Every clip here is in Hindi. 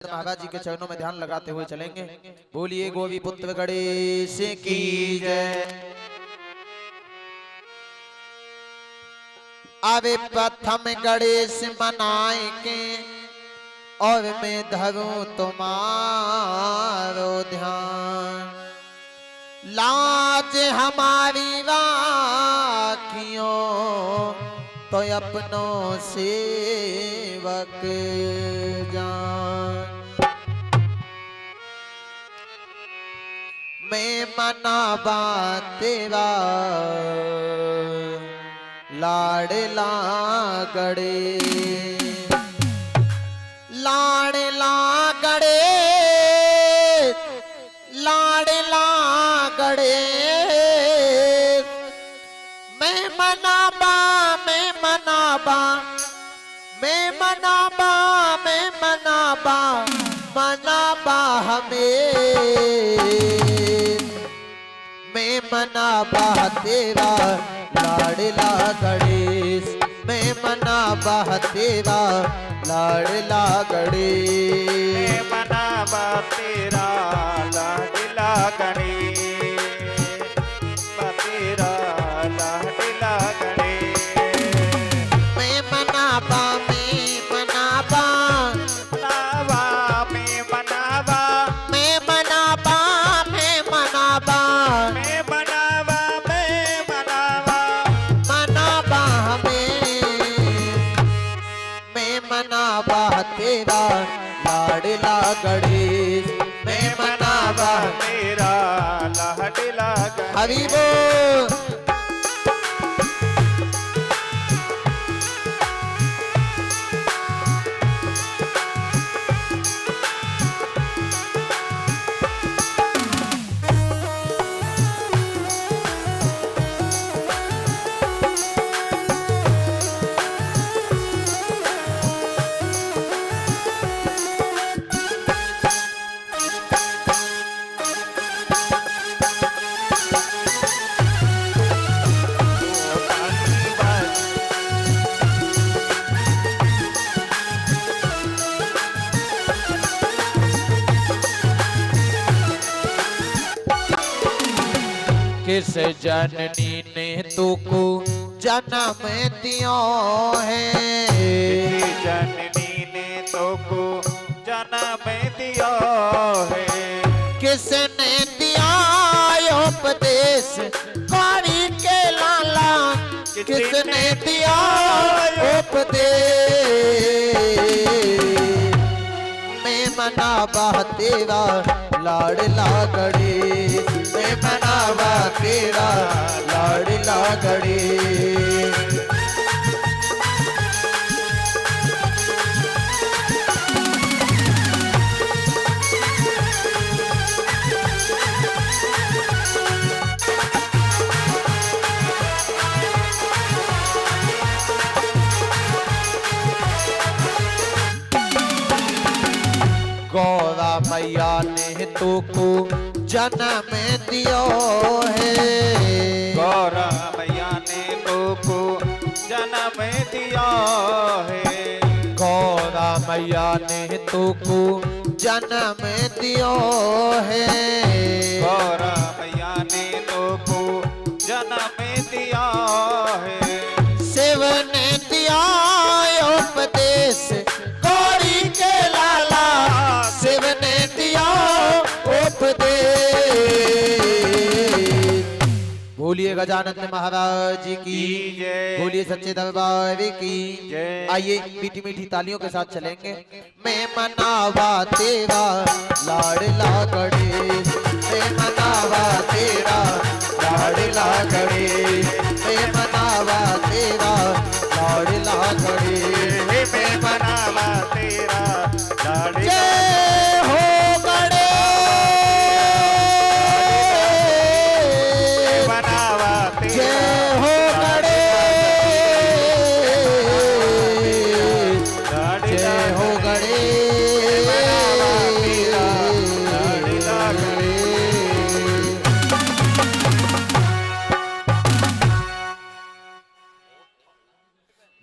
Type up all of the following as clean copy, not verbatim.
महाराज जी के चरणों में ध्यान लगाते हुए चलेंगे। बोलिए गोवी पुत्र गणेश की जय। अरे प्रथम गणेश मनाए के और मैं धरूं तुम्हारो ध्यान, लाज हमारी राखियों तो अपनों सेवक जान। मैं मनावा तेरा लाडला गणेश, लाडला गणेश, लाडला गणेश। मैं मनावा, मैं मनावा, मैं मनावा, मैं मनावा, मनावा हमें। मैं मनावा तेरा लाडला गणेश, मैं मनावा तेरा लाडला गणेश। मैं मनावा तेरा लाडला गणेश, तेरा लाडला गणेश। मैं मनावा, मैं मनावा, मनावा मैं मनावा, मैं मनावा, मैं मनावा, मैं मनावा, मैं मनावा, मनावा हमें। मैं मनावा तेरा लाडला गणेश, मैं मनावा तेरा लाडला गणेश। हरि बोल। किस जननी ने तुको जन्म दियो है, जननी ने तुको जन्म दिया है। किसने दिया उपदेश कौड़ी के लाला, किसने दिया उपदेश। मैं मनावा तेरा लाडला गणेश, मैं मनावा तेरा लाडला गणेश। गौरा मैया ने तुको जन्म दियो है, गौरा मैया ने तुको जन्म दिया है। गौरा मैया ने तुको जन्म दियो है, गौरा मैया ने तुको जन्म दिया है। शिव ने दिया उपदेश कौड़ी के लाला, शिव ने दिया उपदेश। बोलिए गजानंद महाराज जी की जय, बोलिए सच्चे दरबार की जय। आइए मीठी मीठी तालियों के साथ चलेंगे। मैं मनावा तेरा लाडला गणेश, मैं मनावा तेरा लाडला गणेश, मैं मनावा तेरा लाडला गणेश। मैं मनावा तेरा लाडला जय हो गणेश, मनावा जय तेरा हो गणेश, जय हो गणेश।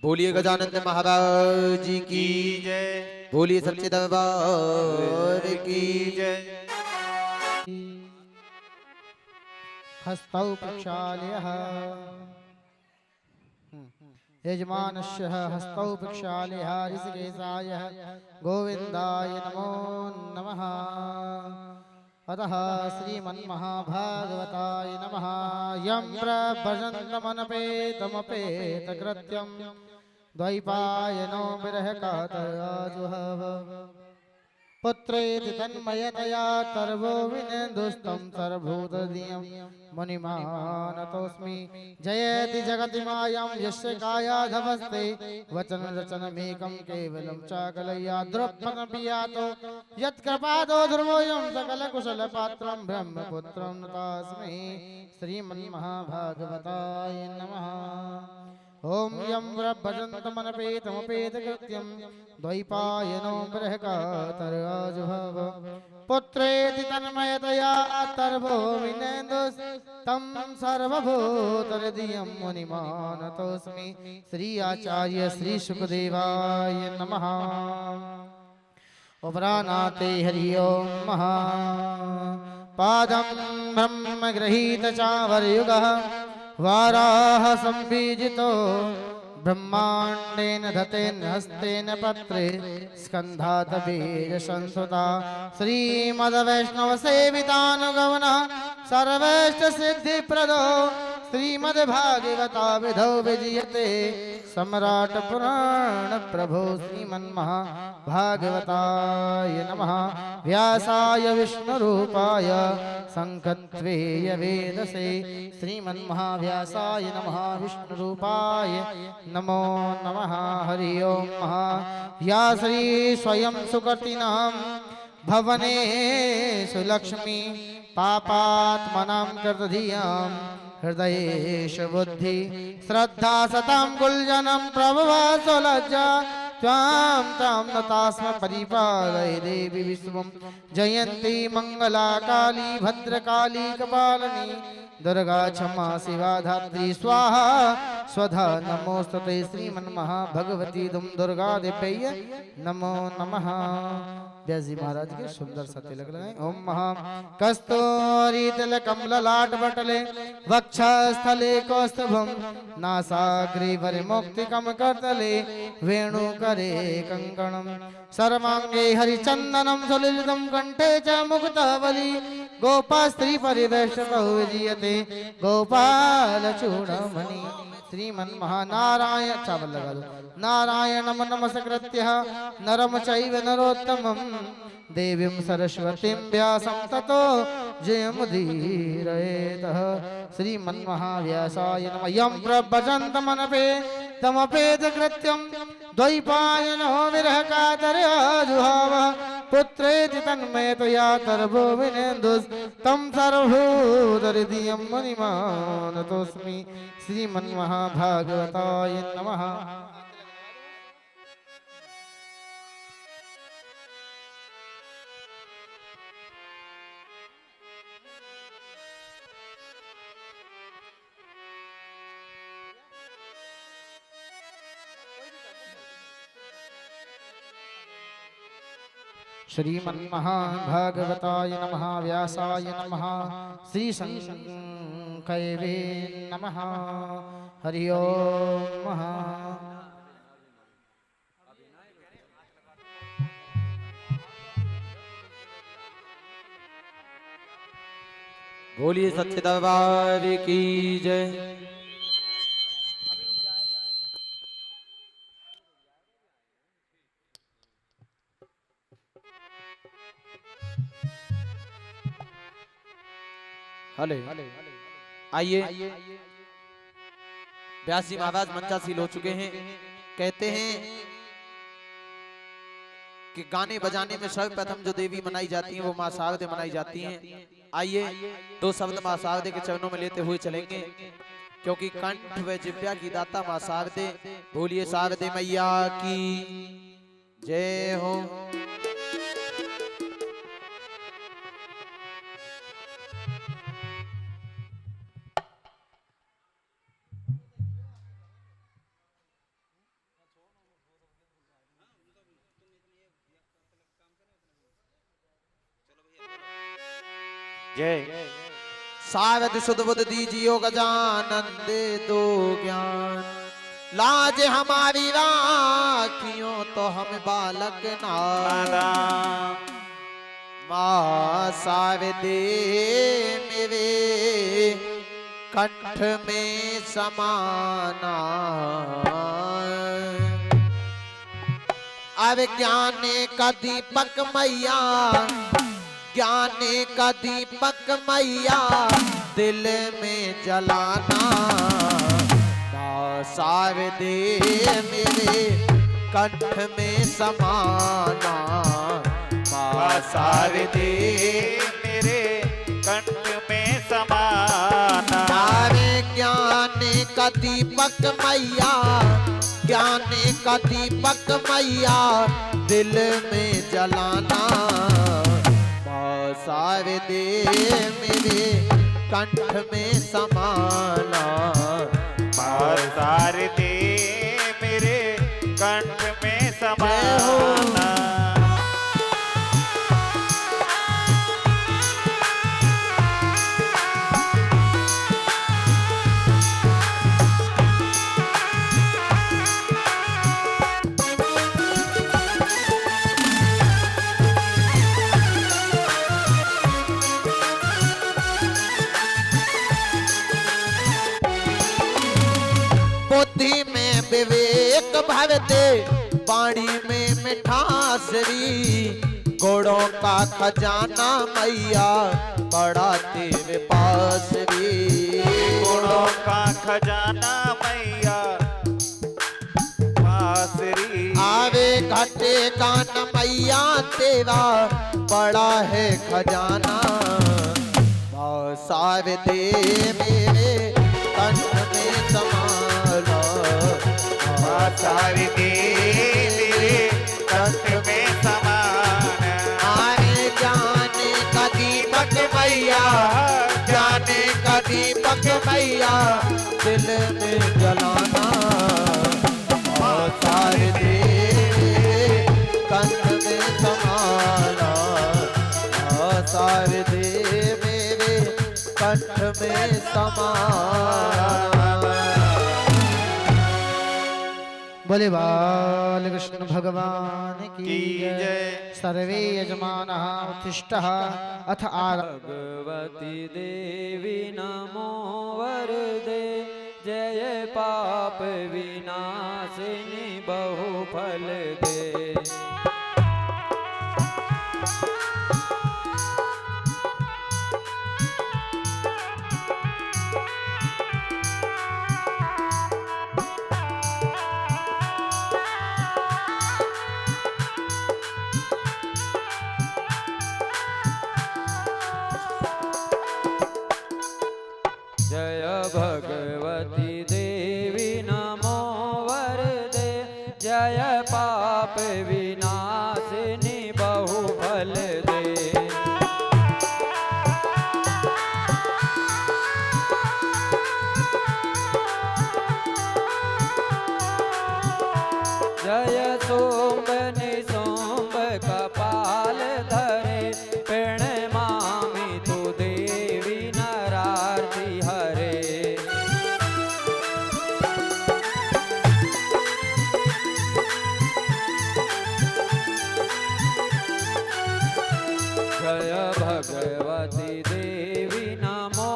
बोलिए गजानंद महाराज जी की जय। बोलिए सच्चे दरबार की जय। हस्तौ प्रक्षालयः यजमानस्य हस्तौ प्रक्षालयः ऋषिकेशाय गोविन्दाय नमो नमः। अतः श्रीमन्महाभागवताय नमः। यं प्रभजन्तमनपेतमपेतकृत्यं द्वैपायनो विरहकातराजुहव पुत्रेति तन्मयतया तर्वो विनेन्दुस्तं सर्वभूतदीयं मुनिमानतोऽस्मि। जयति जगति मायां यस्य कायाधवस्ते वचनरचनमेकं केवलं चाकलया द्रौपदपियातो यत्कृपादो ध्रुवोऽयं सकलकुशलपात्रं ब्रह्मपुत्रं नतास्मै। श्रीमन्महाभागवताय नमः। ओम यं भजन्तमनपेतमपेतकृत्यं द्वैपायनो बृहकातराजुहव पुत्रेति तन्मयतया तर्वो विनेन्दुस्तं सर्वभूतहृदयं मुनिमानतोऽस्मि। श्री आचार्य श्री सुखदेवाय नमः। उपरानाते हरि ओम महा पादं ब्रह्म गृहीत चावर्युगः वाराह संबीजितो ब्रह्मांडेन धतेन हस्तेन पत्रे स्कंधात बीज संसुता श्रीमद्वैष्णव सेवितानुगमना सर्वेष्ट सिद्धि प्रदो श्रीमद्भागवता विधौ विजयते सम्राट पुराण प्रभो श्रीमन्महाभागवताय नमः। व्यासाय विष्णुरूपाय संकत्वेय वेदसे श्रीमन्महाव्यासाय नमः। विष्णुरूपाय नमो नमः। हरि ओम महा। या श्री स्वयं सुकृतिनां भवनेषु लक्ष्मी पापात्मनां कृतधियां हृदयेषु बुद्धि श्रद्धा सतां कुलजनं प्रभवासो लज्जा त्वां तां नतास्म परिपालय देवी विश्वं जयन्ती मंगला काली भद्रकाली कपालिनी दुर्गा क्षमा शिवा धात्री स्वाहा स्वधा नमोस्तुते। श्रीमन्महाभगवती दुम दुर्गा देव्यै नमो नमः। व्यास जी महाराज के सुंदर सा तिलक लगाएं। ओम महा कस्तूरी तिलकम ललाट बटले वक्षस्थले कौस्तुभम नासाग्रे वरमुक्तिकम करतले वेणुकरे कंकणम सर्वांगे हरिचंदनम सुललितम कंठे च मुक्तावली गोपाल स्त्री परिवेष्टौ विजयते गोपाल चूड़मणि। श्रीमन्महानारायण चावल लगा दो। नारायणं नमस्कृत्य नरं चैव नरोत्तमं देवीं सरस्वतीं व्यासं ततो जयमुदीरयेतः। श्रीमन्महाव्यासाय नमः। यं प्रभजन्तमनपेतमपेतकृत्यं द्वैपायनो विरहकातराजुहाव पुत्रेति तन्मयतया तर्वो विनेन्दुस्तं सर्वभूतहृदयं मुनिमानतोऽस्मि। श्रीमन्महाभागवताय नमः। श्रीमन्महाभागवताय नमः। व्यासाय नमः। श्री संकैवे नमः। हरि ओम महा। बोलिए सच्चे दरबार की जय। हले आइए व्यास जी महाराज मंचासील हो चुके हैं। कहते हैं कि गाने बजाने में सर्वप्रथम जो देवी मनाई जाती हैं वो मां शारदे मनाई जाती हैं। आइए दो शब्द मां शारदे के चरणों में लेते हुए चलेंगे क्योंकि कंठ व जिव्या की दाता मां शारदे। बोलिए शारदे मैया की जय हो। जय सावध सुध बुध दीजियो गजानन दे दो ज्ञान। लाज हमारी राखियों तो हम बालक नादा। माँ सावदे मेरे कंठ में समाना। अब ज्ञान का दीपक मैया, ज्ञान का दीपक मैया दिल में जलाना। माँ शारदे मेरे कंठ में समाना। माँ शारदे मेरे कंठ में समाना। नारे ज्ञान का दीपक मैया, ज्ञान का दीपक मैया दिल में जलाना। माँ शारदे मेरे कंठ में समाना। माँ शारदे मेरे कंठ में समाना। बुद्धि में विवेक भरते, वाणी में मिठास री। गुणों का खजाना मैया बड़ा तेरे पास री। गुणों का खजाना मैया बांसुरी। आवे घटे गान मैया तेरा बड़ा है खजाना। माँ शारदे मेरे कंठ में समाना। माँ शारदे मेरे कंठ में समाना। आए जाने का दीपक मैया, जाने का दीपक मैया दिल में जलाना। माँ शारदे कंठ में समाना। माँ शारदे मेरे कंठ में समाना। बोले बाल कृष्ण भगवान की की जय। जय। सर्वे यजमानः उत्तिष्ठः अथ आर। भगवती देवी नमो वरदे, जय पाप विनाशिनी बहुफल दे। जय भगवती देवी नमो वरदे, जय पाप विनाशिनी बहुफल दे। जय सोम्ब निसोम्ब कपाल धरे, प्रणमामि तु देवी नरार्ति हरे। जय भगवती देवी नमो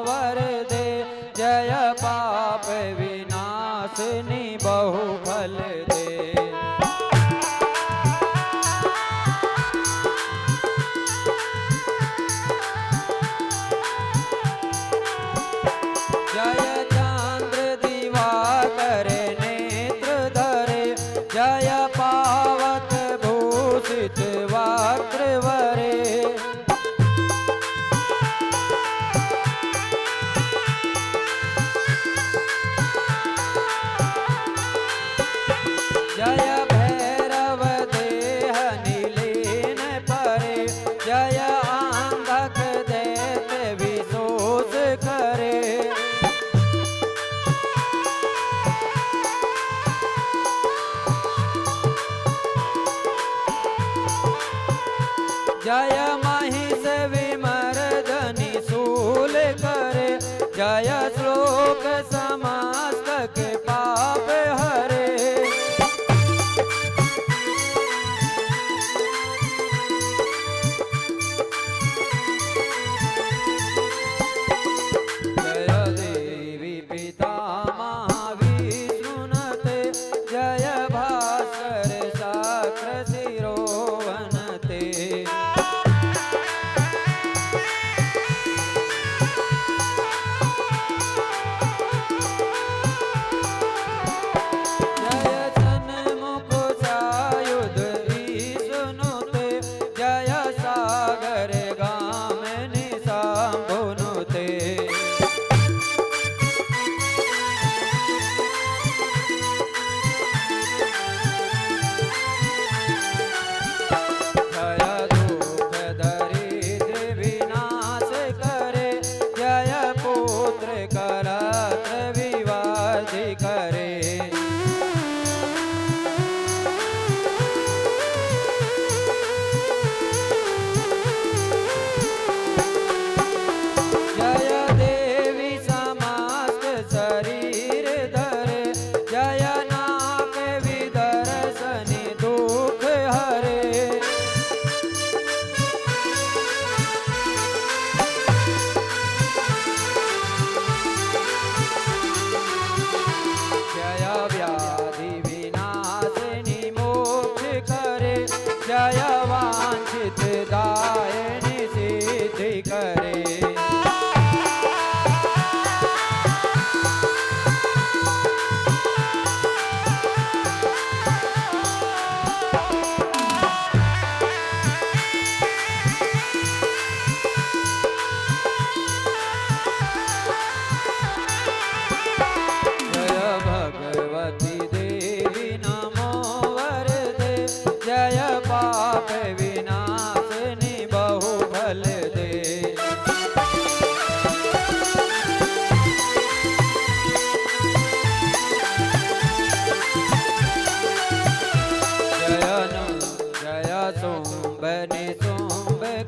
वरदे, जय पाप विनाशिनी बहुफल दे। जय चांद्र दिवाकर नेत्र धरे, जय पावक भूषित वक्त्रवरे। जय भैरव देह नीलीन परे, जय आंधक दैत्य विशोष करे। जय महिष विमर्दन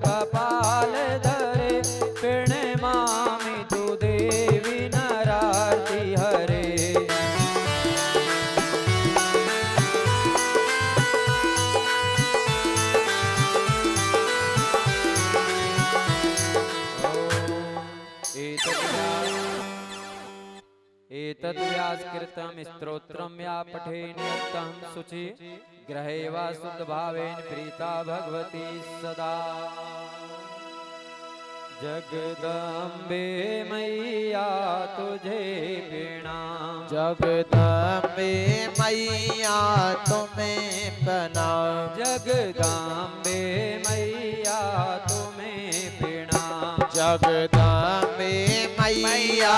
कपाल धरे प्रणमामि तु देवी नरार्ति हरे एतद् व्यासकृतं स्तोत्रं या पठे नियतं शुचि ग्रहे वा शुद्धभावेन प्रीता भगवती सदा जगदम्बे मैया तुझे प्रणाम जगदम्बे मैया तुम्हें प्रणाम जगदम्बे मैया तुम्हें प्रणाम जगदम्बे मैया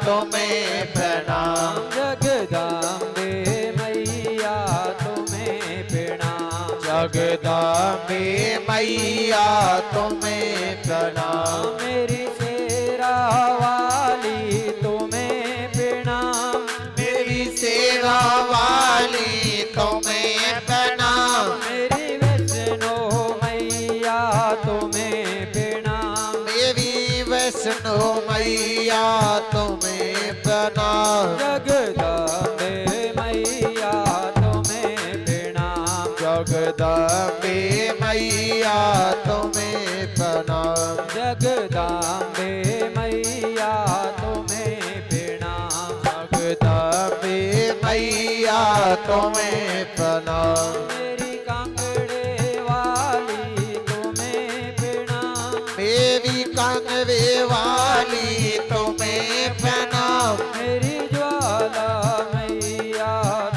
तुम्हें प्रणाम जगदम्बे मैया तुम्हें प्रणाम जगदम्बे मैया तुम्हें प्रणाम मेरी शेरा वाली तुम्हें प्रणाम मेरी सेवा वाली तुम्हें प्रणाम मेरी वैष्णो मैया तुम्हें प्रणाम मेरी वैष्णो मैया तुम्हें प्रणाम जगदम्बे मैया तुम्हें प्रणाम जगदम्बे मैया तुम्हें प्रणाम जगदम्बे मैया तुम्हें प्रणाम जगदम्बे मैया तुम्हें प्रणाम मेरी कांगड़े वाली तुम्हें प्रणाम मेरी कांगवे वाली तुम्हें प्रणाम मेरी ज्वाला मैया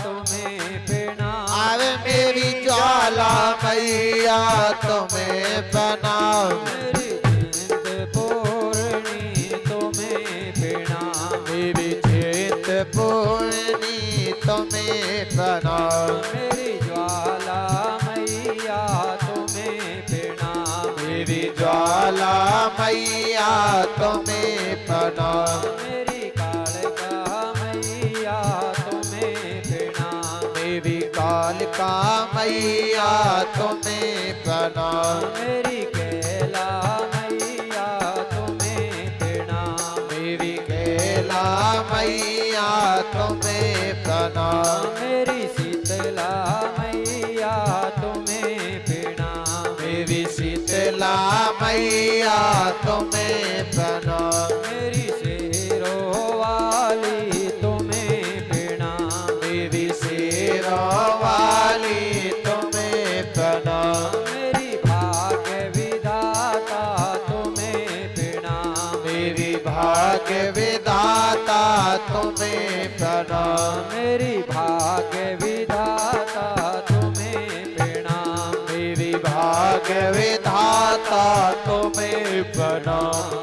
तुम्हें प्रणाम आवे मेरी ज्वाला मैया तुम्हें प्रणाम मेरी जिंद पूर्णी तुम्हें प्रणाम मेरी चित पूर्णी तुम्हें प्रणाम मेरी ज्वाला मैया तुम्हें प्रणाम मेरी ज्वाला मैया तुम्हें प्रणाम मेरी कालिका मैया तुम्हें प्रणाम मेरी कालिका मैया तुम्हें प्रणाम मेरी कैला मैया तुम्हें प्रणाम मेरी कैला मैया तुम्हें प्रणाम मेरी शीतला मैया तुम्हें प्रणाम मेरी शीतला मैया तुम्हें प्रणाम मेरी शेरो वाली तुम्हें प्रणाम मेरी शेरा वाली तुम्हें प्रणाम मेरी भाग्य विधाता तुम्हें प्रणाम मेरी भाग्य विधाता तुम्हें प्रणाम मेरी भाग्य विधाता तुम्हें प्रणाम मेरी भाग्य विधाता तुम्हें प्रणाम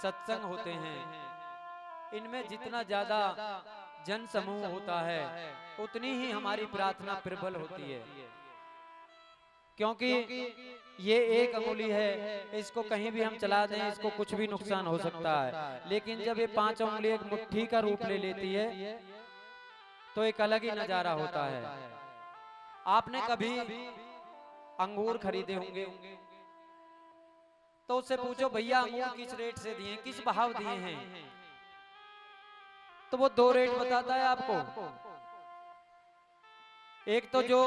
सत्संग होते हैं इनमें जितना ज्यादा जन समूह होता है उतनी ही हमारी प्रार्थना प्रबल होती है क्योंकि ये एक अंगुली है इसको कहीं भी हम चला दें इसको कुछ भी नुकसान हो सकता है लेकिन जब ये 5 उंगली एक मुट्ठी का रूप ले लेती है तो एक अलग ही नजारा होता है। आपने कभी अंगूर खरीदे होंगे तो उससे पूछो भैया अंगूर किस रेट से दिए किस भाव दिए हैं तो वो 2 रेट बताता है आपको। एक तो जो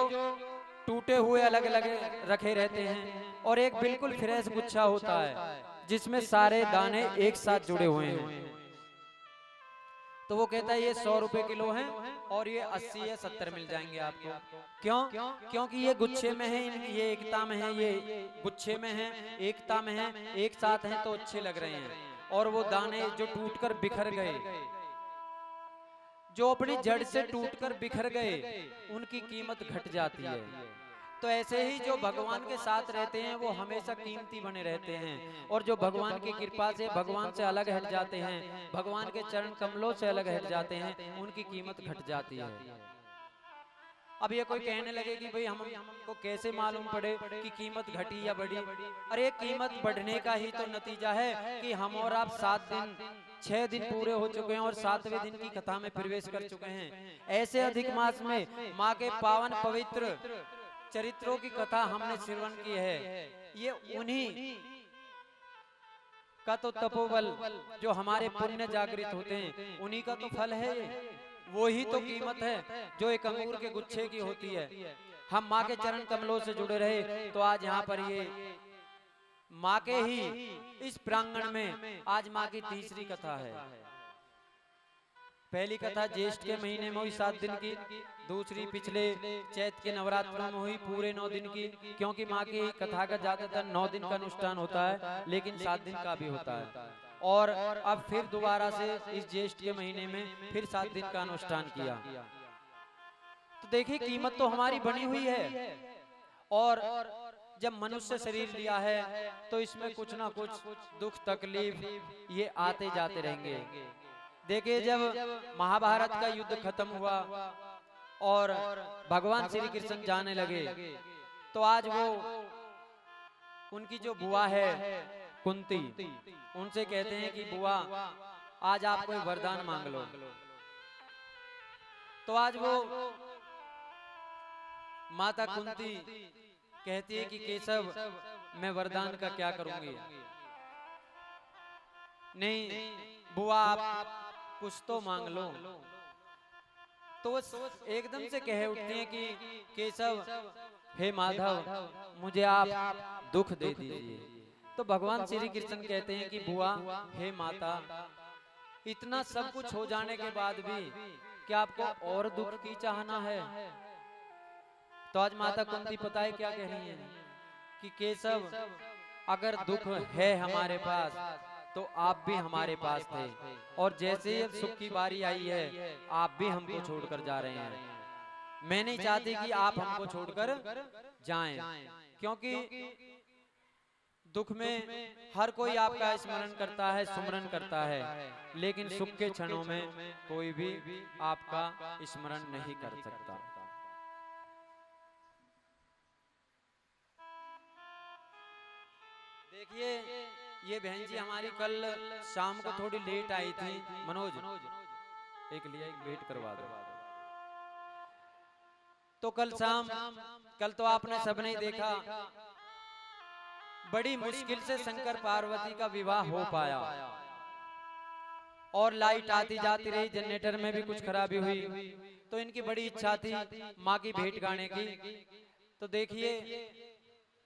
टूटे हुए अलग अलग रखे रहते हैं और एक बिल्कुल फ्रेश गुच्छा होता है जिसमें सारे दाने एक साथ जुड़े हुए हैं। तो वो कहता है ये 100 रुपए किलो है और ये 80 या 70 मिल जाएंगे आपको। क्यों? क्योंकि ये गुच्छे में है, ये एकता में है, ये गुच्छे में है, एकता में है, एक साथ हैं तो अच्छे लग रहे हैं। और वो दाने जो टूटकर बिखर गए, जो अपनी जड़ से टूटकर बिखर गए, उनकी कीमत घट जाती है। तो ऐसे ही जो भगवान के साथ रहते हैं वो हमेशा कीमती बने रहते हैं और जो भगवान की कृपा से भगवान से अलग हट जाते हैं, भगवान के चरण कमलों से अलग हट जाते हैं, उनकी कीमत घट जाती है। अब ये कोई कहने लगे कि भाई हमको कैसे मालूम पड़े कि कीमत घटी या बढ़ी। अरे कीमत बढ़ने का ही तो नतीजा है कि हम और आप 7 दिन 6 दिन पूरे हो चुके हैं और 7वें दिन की कथा में प्रवेश कर चुके हैं। ऐसे अधिक मास में माँ के पावन पवित्र चरित्रों की कथा हमने श्रवण की है, ये उन्हीं का तो तपोबल, जो हमारे पुण्य जागृत होते हैं उन्हीं का तो फल है ये। वो ही तो कीमत है जो एक अंगूर के गुच्छे की होती है। हम माँ के चरण कमलों से जुड़े रहे तो आज यहाँ पर ये माँ के ही इस प्रांगण में आज माँ की तीसरी कथा है। पहली कथा ज्येष्ठ के महीने में हुई 7 दिन की, दूसरी पिछले चैत के नवरात्रों में हुई पूरे 9 दिन की, क्योंकि माँ की कथा का ज्यादातर 9 दिन का अनुष्ठान होता है, लेकिन 7 दिन का भी होता है। और अब फिर दोबारा से इस ज्येष्ठ के महीने में फिर 7 दिन का अनुष्ठान किया। तो देखिए कीमत तो हमारी बनी हुई है, और जब मनुष्य शरीर लिया है तो इसमें कुछ ना कुछ दुख तकलीफ ये आते जाते रहेंगे। देखिए जब महाभारत का युद्ध खत्म हुआ और भगवान श्री कृष्ण जाने लगे, तो आज वो उनकी जो बुआ है कुंती, उनसे कहते हैं कि बुआ आज आप कोई वरदान मांग लो। तो आज वो माता कुंती कहती है कि केशव मैं वरदान का क्या करूंगी। नहीं बुआ आप कुछ तो मांग लो। तो वो एकदम से कह उठती हैं कि केशव हे माधव मुझे आप दुख दे दीजिए। तो भगवान श्री कृष्ण कहते हैं कि बुआ हे माता, इतना सब कुछ हो जाने के बाद भी क्या आपको और दुख की चाहना है। तो आज माता कुंती पता है क्या कह रही है कि केशव अगर दुख है हमारे पास तो आप भी हमारे पास थे, और जैसे ही सुख की बारी आई है आप भी हमको छोड़कर जा रहे हैं। मैं नहीं चाहती कि आप हमको छोड़कर जाएं, क्योंकि दुख में हर कोई आपका स्मरण करता है, सुमरन करता है, लेकिन सुख के क्षणों में कोई भी आपका स्मरण नहीं कर सकता। देखिए ये बहन जी हमारी कल शाम को थोड़ी लेट आई थी। मनोज एक लिया एक वेट करवा दो। तो कल शाम, कल तो आपने सबने ही देखा, बड़ी मुश्किल से शंकर पार्वती का विवाह हो पाया, और लाइट आती जाती रही, जनरेटर में भी कुछ खराबी हुई। तो इनकी बड़ी इच्छा थी माँ की भेंट गाने की। तो देखिए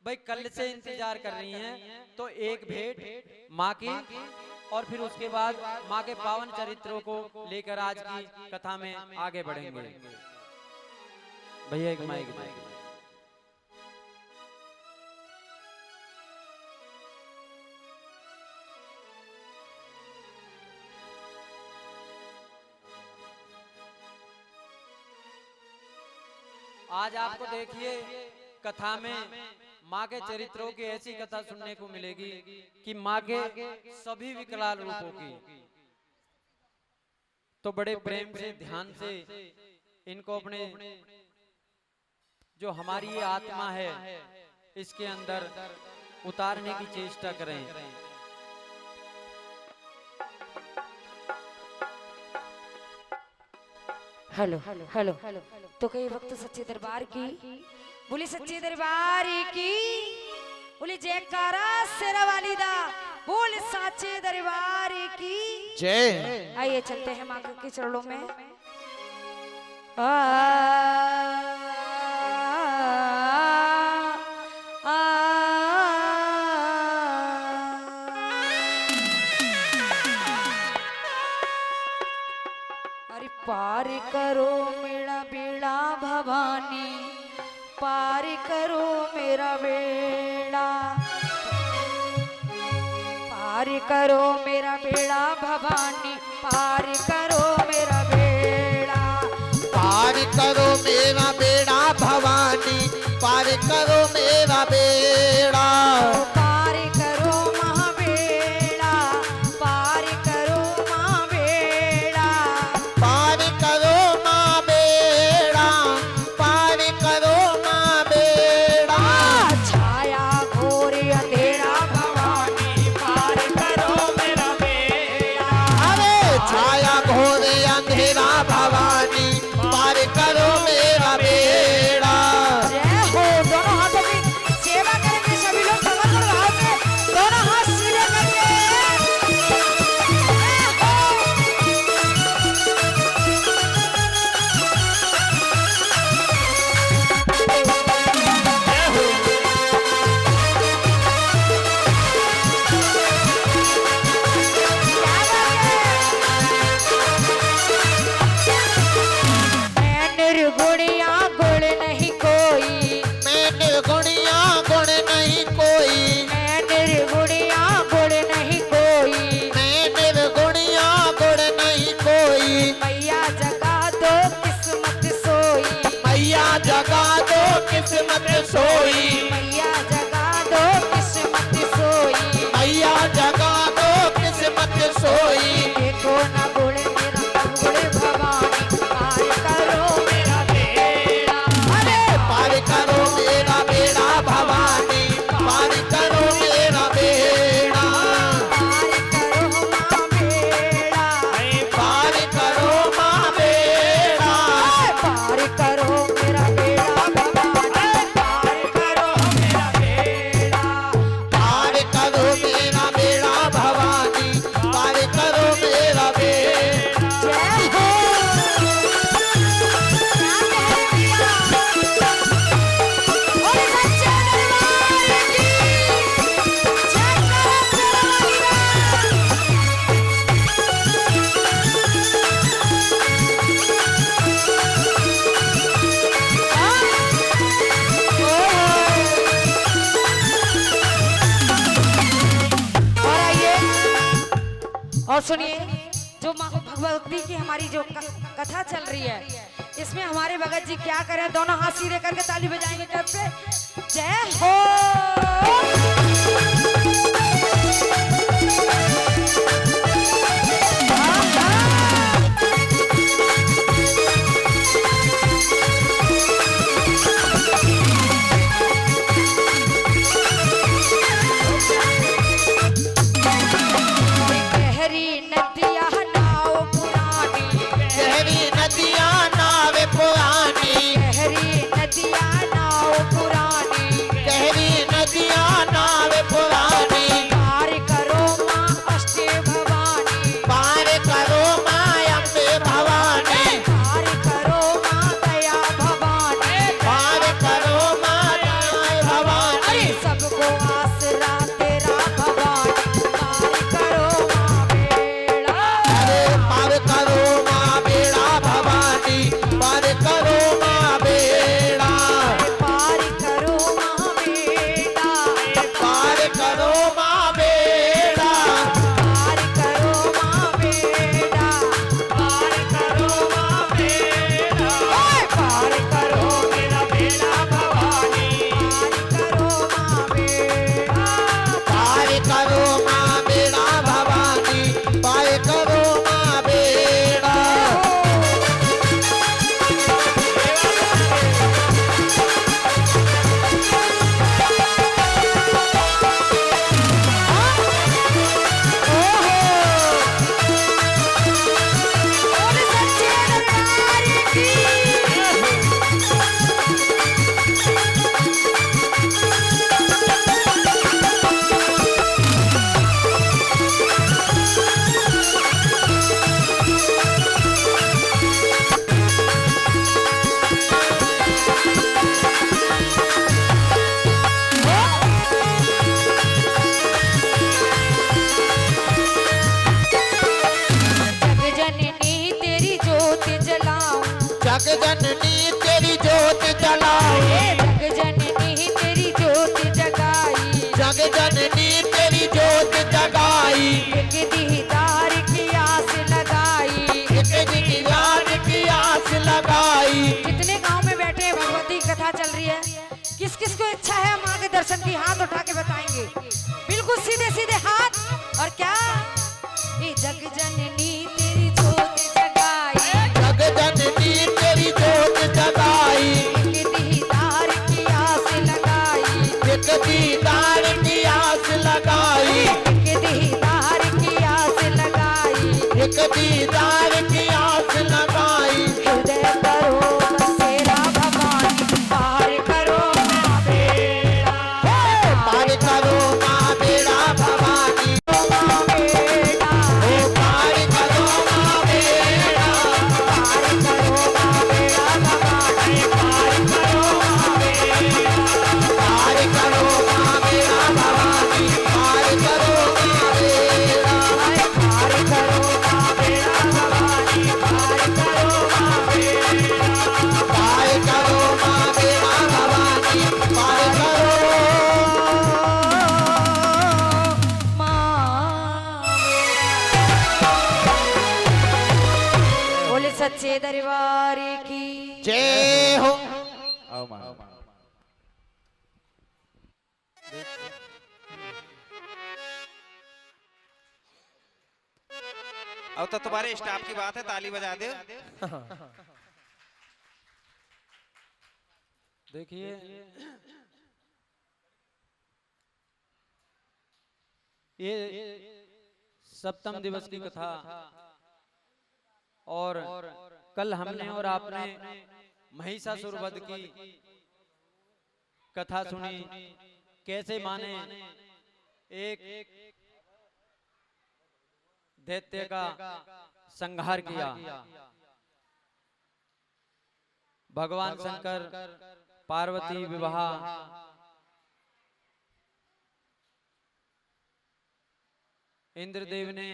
भाई कल से इंतजार कर रही हैं, तो एक भेंट माँ की, और फिर उसके बाद माँ के पावन चरित्रों को लेकर आज की कथा में आगे बढ़ेंगे। भैया एक माइक दे। आज आपको देखिए कथा में माँ के चरित्रों की ऐसी कथा सुनने को मिलेगी कि माँ के सभी विकराल रूपों की। तो बड़े प्रेम से ध्यान से इनको अपने जो हमारी ये आत्मा है इसके अंदर उतारने की चेष्टा करें। Hello hello hello. तो कई वक्त सच्चे दरबार की बोली, सच्चे दरबार की बोली, जयकारा शेरा वाली दा बोल, साचे दरबार की जय। आइए चलते हैं माँ के चरणों में। अरे पार करो मेरा बेड़ा भवानी, पार करो मेरा बेड़ा, पार करो मेरा बेड़ा भवानी, पार करो मेरा बेड़ा, पार करो मेरा बेड़ा भवानी, पार करो मेरा बेड़ा, पार करो महाबेड़ा, पार करो महाबेड़ा, पार करो माँ बेड़ा, पार करो माँ बेड़ा, छाया घोर अंधेरा भवानी, पार करो मेरा बेड़ा, अरे छाया घोर अंधेरा भवानी, पार करो मेरा बेड़ा, जय हो किस्मत सोई, मैया जगा दो किस्मत सोई, मैया जगा दो किस्मत सोई। देखो ना गुड़ मेरा गुड़ भवानी, पार करो मेरा बेड़ा। अरे पार करो मेरा बेड़ा भवानी, पार करो मेरा बेड़ा, पार करो माँ बेड़ा, पार करो माँ बेड़ा, पार करो मेरा बेड़ा भवानी, पार करो मेरा बेड़ा। पार करो मेरा बेड़ा, पार करो मेरा बेड़ा। जय हो। बोले सच्चे दरबार की जयकारा शेरावाली दा। और आइए और सुनिए, जो भगवती की हमारी जो कथा चल रही है, इसमें हमारे भगत जी क्या करें, दोनों हाथ सीधे करके ताली बजाएंगे कैसे? जय हो। गहरी नदियाँ नाव पुरानी, गहरी नदियाँ नाव पुरानी, गहरी नदियाँ नाव पुरानी, गहरी नदियाँ नाव पुरानी। पार करो माँ अष्टे भवानी, पार करो माँ अम्बे भवानी, पार करो माँ दया भवानी, पार करो माँ दया भवानी। सबको आसरा तेरा भवानी, पार करो माँ बेड़ा। अरे पार करो माँ बेड़ा भवानी, पार करो माँ बेड़ा, पार करो माँ बेड़ा, पार करो माँ बेड़ा, पार करो माँ बेड़ा, पार करो माँ बेड़ा। ओए पार करो मेरा बेड़ा भवानी, पार करो माँ बेड़ा। पार करो माँ बेड़ा भवानी, पार करो माँ बेड़ा। बोले सच्चे दरबार की। जग जननी तेरी ज्योत जलाऊं, जग जननी तेरी जोत जलाई, जग जननी तेरी ज्योत जगाई, जग जननी तेरी जोत जगाई। एक दीदार की आस लगाई। एक दीदार की आस लगाई। जितने गांव में बैठे हैं, भगवती की कथा चल रही है, किस किस को इच्छा है माँ के दर्शन की, हाथ उठा के बताएंगे। बिल्कुल सीधे सीधे हाथ। और क्या, ये जग जननी तेरी ज्योत जगाई, जग जननी तेरी जोत जगाई। एक दीदार की आस लगाई, एक दीदार की आस लगाई। एक दीदार की आस लगाई। एक दीदार की आस लगाई। हृदय करो बसेरा भवानी, पार करो माँ बेड़ा। पार करो माँ बेड़ा भवानी, माँ बेड़ा, पार करो माँ बेड़ा, पार करो माँ बेड़ा भवानी, पार करो माँ बेड़ा, पार करो माँ बेड़ा भवानी, पार करो माँ बेड़ा, पार करो माँ बेड़ा भवानी, पार करो माँ बेड़ा। पार करो माँ बेड़ा भवानी, पार करो। बोले सच्चे दरबार की। जय हो। आओ माँ। अब तो तुम्हारे स्टाफ की बात है, ताली बजा दो। देखिए ये सप्तम दिवस की कथा और कल हमने और आपने महिषासुर वध की कथा सुनी। कैसे माने एक दैत्य का संहार किया। भगवान शंकर पार्वती विवाह, इंद्रदेव ने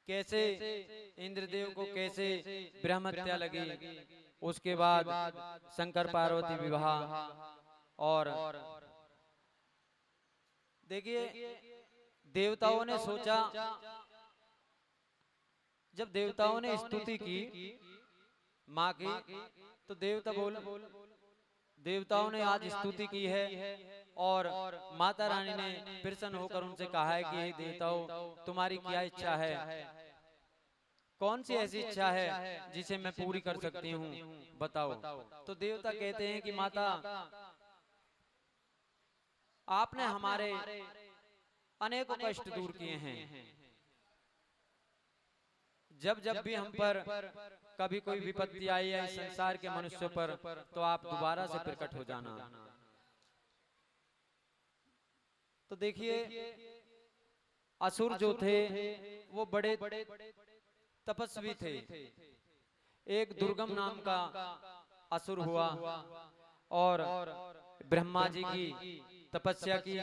कैसे, इंद्रदेव को कैसे ब्रह्म हत्या लगी, उसके बाद शंकर पार्वती विवाह। और देखिए देवताओं ने सोचा, जब देवताओं ने स्तुति की माँ की, तो देवताओं ने आज स्तुति की है और माता रानी ने प्रसन्न होकर उनसे कहा है कि हे देवताओं, तुम्हारी क्या इच्छा है, कौन सी ऐसी इच्छा है जिसे मैं पूरी कर सकती हूँ, बताओ। तो देवता कहते हैं कि माता, आपने हमारे अनेकों कष्ट दूर किए हैं। जब जब भी हम पर कभी कोई विपत्ति आई है इस संसार के मनुष्य पर, तो आप दोबारा से प्रकट हो जाना। तो देखिए असुर जो थे वो बड़े तपस्वी थे। एक दुर्गम नाम का असुर हुआ और ब्रह्मा जी की तपस्या की।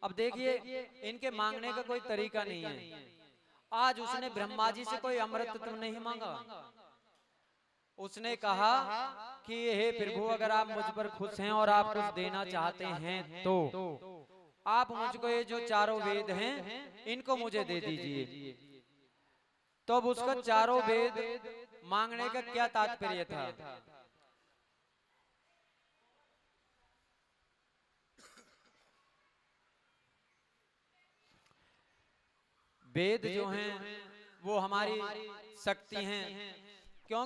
अब देखिए इनके मांगने का कोई तरीका नहीं है। आज उसने ब्रह्मा जी से कोई अमृत तो नहीं मांगा। उसने कहा कि हे प्रभु, अगर आप मुझ पर खुश हैं और आप कुछ देना चाहते हैं तो आप मुझको ये जो चारों वेद हैं इनको मुझे दे दीजिए। तो अब उसका चारों वेद मांगने का क्या तात्पर्य था? वेद जो हैं वो हमारी शक्ति हैं, क्यों?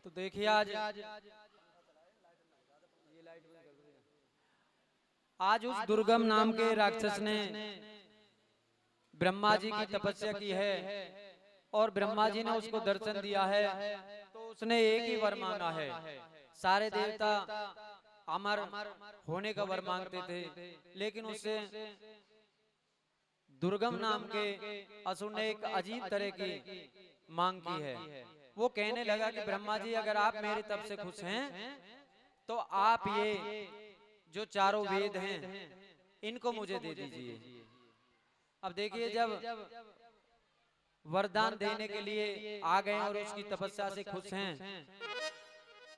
तो देखिए आज उस दुर्गम नाम के राक्षस ने ब्रह्मा जी की तपस्या की है और ब्रह्मा जी ने उसको दर्शन दिया है। तो उसने एक ही वर मांगा है। सारे देवता अमर होने का वर मांगते थे, लेकिन उससे दुर्गम नाम के असुर ने एक अजीब तरह की मांग की है। वो कहने लगा कि ब्रह्मा जी, अगर आप मेरे तप से खुश हैं तो आप ये जो चारों वेद हैं इनको मुझे दे दीजिए। अब देखिए जब वरदान देने के लिए आ गए और उसकी तपस्या से खुश हैं,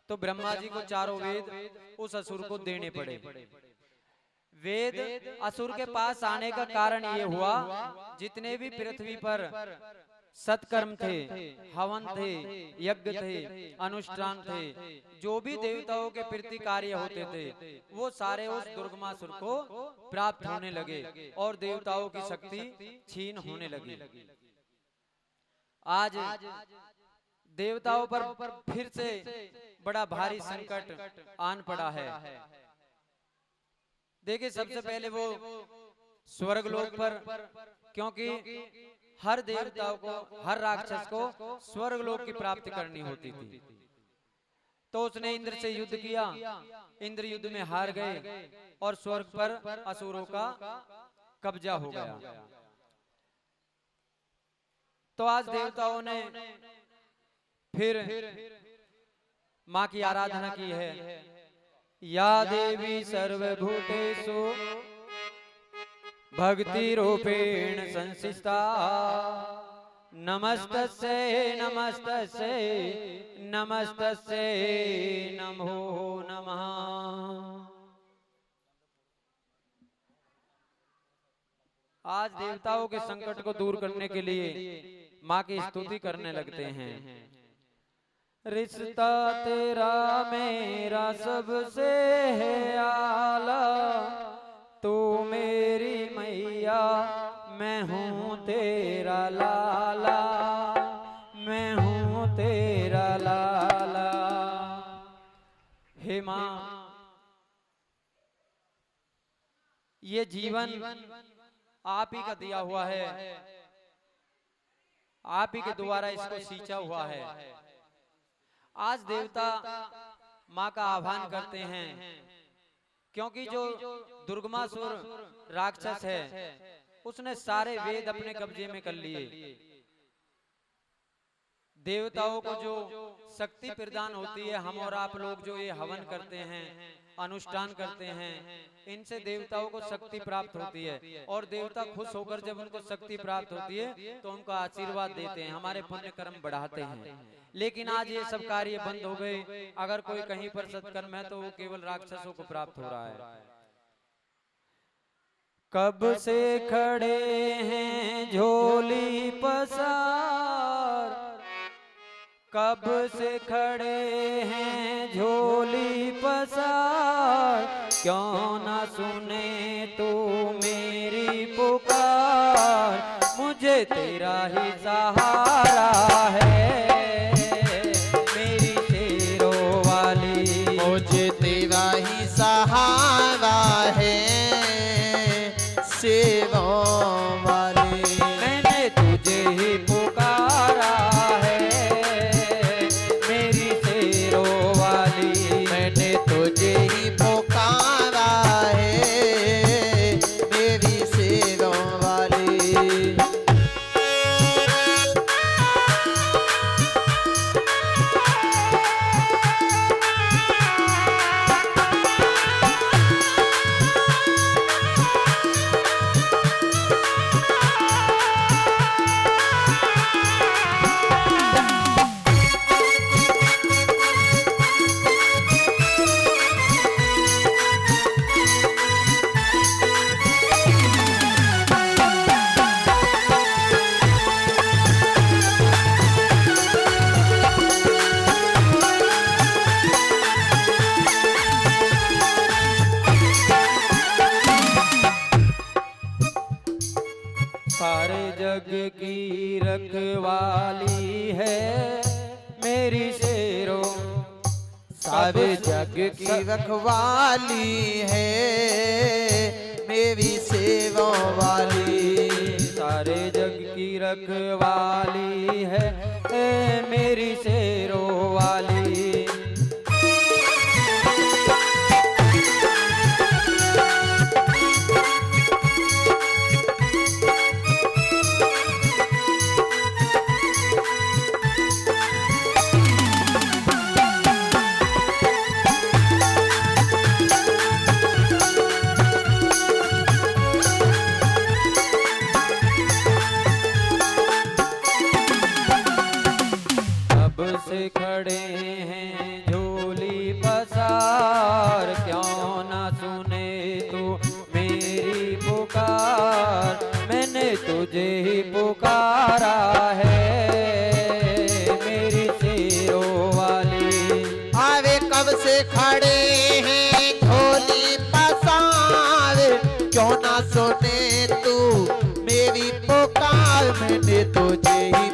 तो ब्रह्मा जी को चारों वेद उस असुर को देने पड़े। वेद असुर के पास आने का कारण ये हुआ, जितने भी पृथ्वी पर सत्कर्म थे, हवन थे, यज्ञ थे, अनुष्ठान थे, जो भी देवताओं के प्रति कार्य होते थे, वो सारे उस दुर्गमासुर को प्राप्त होने लगे और देवताओं की शक्ति छीन होने लगी। आज देवताओं पर फिर से बड़ा भारी संकट आन पड़ा है। देखिए सबसे पहले वो स्वर्गलोक पर, क्योंकि हर देवताओं को, हर राक्षस को स्वर्गलोक की प्राप्ति करनी होती थी। तो उसने इंद्र से युद्ध किया, इंद्र युद्ध में हार गए और स्वर्ग पर असुरों का कब्जा हो गया। तो आज देवताओं ने फिर माँ की आराधना की है। या देवी सर्वभूतेषु भक्ति रूपेण संसिता, नमस्तस्यै नमस्तस्यै नमस्तस्यै नमो नमः। आज देवताओं के संकट को दूर करने के लिए माँ की स्तुति करने लगते हैं। रिश्ता तेरा मेरा सबसे है आला, तू मेरी मैया मैं हूँ तेरा लाला, मैं हूँ तेरा लाला। हे माँ, ये जीवन आप ही का दिया हुआ है, आप ही के द्वारा इसको सींचा हुआ है। आज देवता माँ का आह्वान करते हैं, क्योंकि जो दुर्गमासुर राक्षस है उसने सारे वेद अपने कब्जे में कर लिए। देवताओं को जो शक्ति प्रदान होती है, हम और आप लोग जो ये हवन करते हैं, अनुष्ठान करते हैं, इनसे देवताओं को शक्ति प्राप्त होती है। और देवता खुश होकर जब उनको शक्ति प्राप्त होती है तो उनका आशीर्वाद देते हैं, हमारे पुण्य कर्म बढ़ाते हैं। लेकिन आज ये सब कार्य बंद हो गए। अगर कोई कहीं पर सत्कर्म है तो वो केवल राक्षसों को प्राप्त हो रहा है। कब से खड़े हैं झोली पसार, कब से खड़े हैं झोली पसार, क्यों ना सुने तू मेरी पुकार, मुझे तेरा ही सहारा है मेरी शेरों वाली, मुझे तेरा ही सहारा है सेवाओं वाली। मैंने तुझे ही पुकारा है मेरी शेरों वाली, मैंने तुझे ही पुकारा है मेरी सेवाओं वाली। सारे जग की रखवाली है मेरी शेरों, सारे जग की रखवाली है मेरी सेवाओं वाली। सारे जग की रखवाली है मेरी शेरों वाली। से खड़े हैं झोली पसार, क्यों ना सुने तू मेरी पुकार, मैंने तुझे ही पुकारा है मेरी शेरों वाली। अरे कब से खड़े हैं झोली पसार, क्यों ना सुने तू मेरी पुकार, मैंने तुझे ही